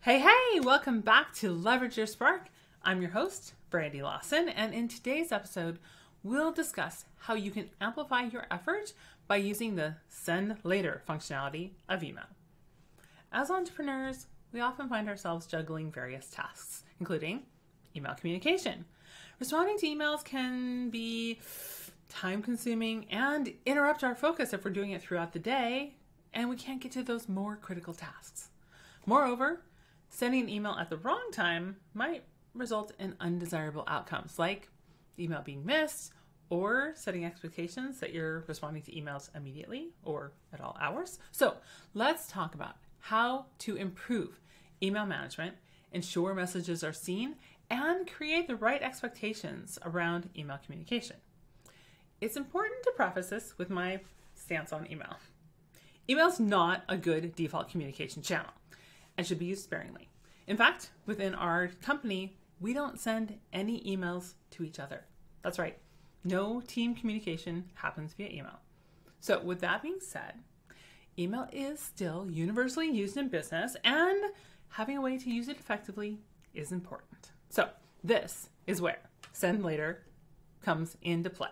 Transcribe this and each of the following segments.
Hey, welcome back to Leverage Your Spark. I'm your host, Brandy Lawson, and in today's episode, we'll discuss how you can amplify your effort by using the send later functionality of email. As entrepreneurs, we often find ourselves juggling various tasks, including email communication. Responding to emails can be time-consuming and interrupt our focus if we're doing it throughout the day, and we can't get to those more critical tasks. Moreover, sending an email at the wrong time might result in undesirable outcomes like email being missed or setting expectations that you're responding to emails immediately or at all hours. So let's talk about how to improve email management, ensure messages are seen, and create the right expectations around email communication. It's important to preface this with my stance on email. Email is not a good default communication channel and should be used sparingly. In fact, within our company, we don't send any emails to each other. That's right. No team communication happens via email. So with that being said, email is still universally used in business, and having a way to use it effectively is important. So this is where send later comes into play.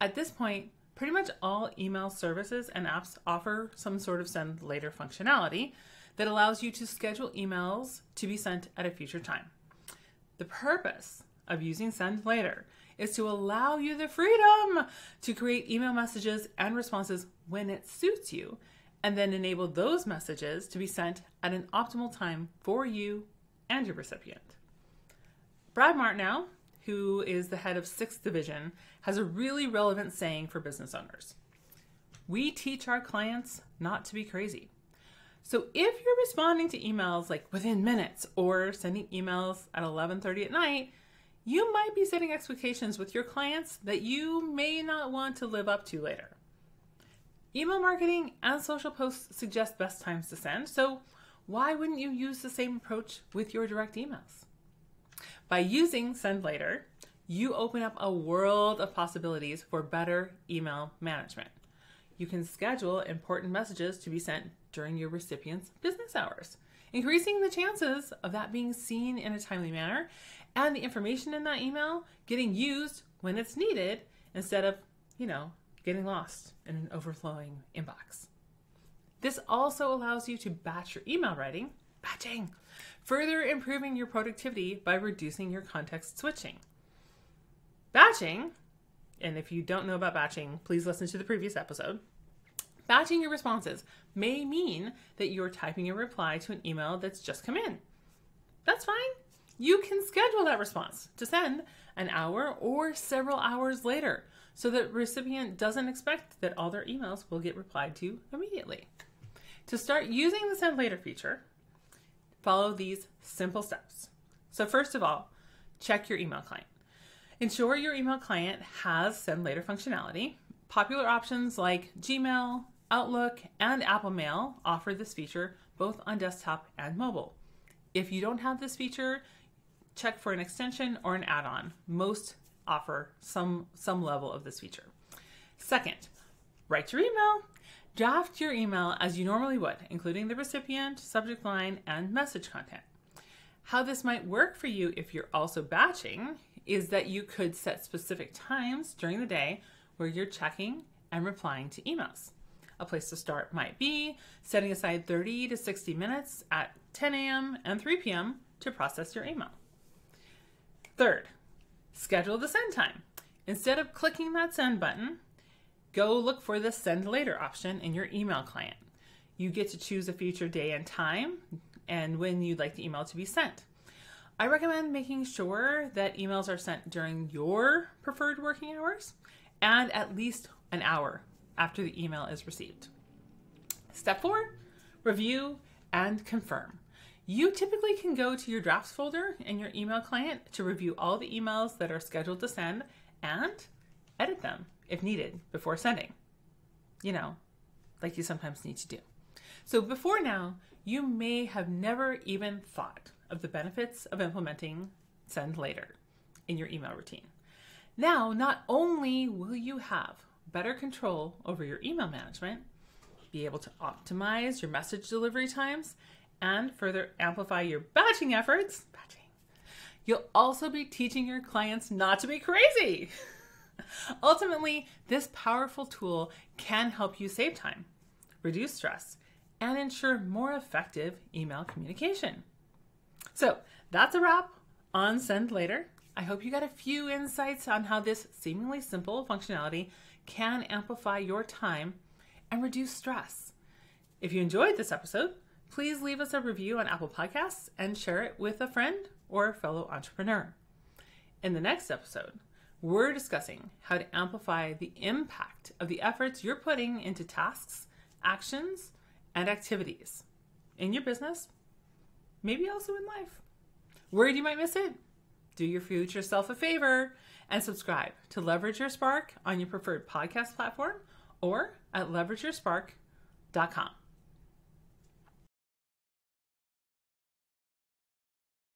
At this point, pretty much all email services and apps offer some sort of send later functionality that allows you to schedule emails to be sent at a future time. The purpose of using send later is to allow you the freedom to create email messages and responses when it suits you, and then enable those messages to be sent at an optimal time for you and your recipient. Brad Martineau, who is the head of 6th Division, has a really relevant saying for business owners. We teach our clients not to be crazy. So if you're responding to emails like within minutes or sending emails at 11:30 at night, you might be setting expectations with your clients that you may not want to live up to later. Email marketing and social posts suggest best times to send, so why wouldn't you use the same approach with your direct emails? By using send later, you open up a world of possibilities for better email management. You can schedule important messages to be sent during your recipient's business hours, increasing the chances of that being seen in a timely manner and the information in that email getting used when it's needed instead of, getting lost in an overflowing inbox. This also allows you to batch your email writing, batching, further improving your productivity by reducing your context switching. Batching, and if you don't know about batching, please listen to the previous episode. Batching your responses may mean that you're typing a reply to an email that's just come in. That's fine. You can schedule that response to send an hour or several hours later so that the recipient doesn't expect that all their emails will get replied to immediately. To start using the send later feature, follow these simple steps. So first of all, check your email client. Ensure your email client has send later functionality. Popular options like Gmail, Outlook, and Apple Mail offer this feature both on desktop and mobile. If you don't have this feature, check for an extension or an add-on. Most offer some level of this feature. Second, write your email. Draft your email as you normally would, including the recipient, subject line, and message content. How this might work for you if you're also batching is that you could set specific times during the day where you're checking and replying to emails. A place to start might be setting aside 30 to 60 minutes at 10 a.m. and 3 p.m. to process your email. Third, schedule the send time. Instead of clicking that send button, go look for the send later option in your email client. You get to choose a future day and time and when you'd like the email to be sent. I recommend making sure that emails are sent during your preferred working hours and at least an hour after the email is received. Step 4, review and confirm. You typically can go to your drafts folder in your email client to review all the emails that are scheduled to send and edit them if needed before sending. Like you sometimes need to do. So before now, you may have never even thought of the benefits of implementing send later in your email routine. Now, not only will you have better control over your email management, be able to optimize your message delivery times, and further amplify your batching efforts, you'll also be teaching your clients not to be crazy. Ultimately, this powerful tool can help you save time, reduce stress, and ensure more effective email communication. So that's a wrap on Send Later. I hope you got a few insights on how this seemingly simple functionality can amplify your time and reduce stress. If you enjoyed this episode, please leave us a review on Apple Podcasts and share it with a friend or fellow entrepreneur. In the next episode, we're discussing how to amplify the impact of the efforts you're putting into tasks, actions, and activities in your business, maybe also in life. Worried you might miss it? Do your future self a favor and subscribe to Leverage Your Spark on your preferred podcast platform or at leverageyourspark.com.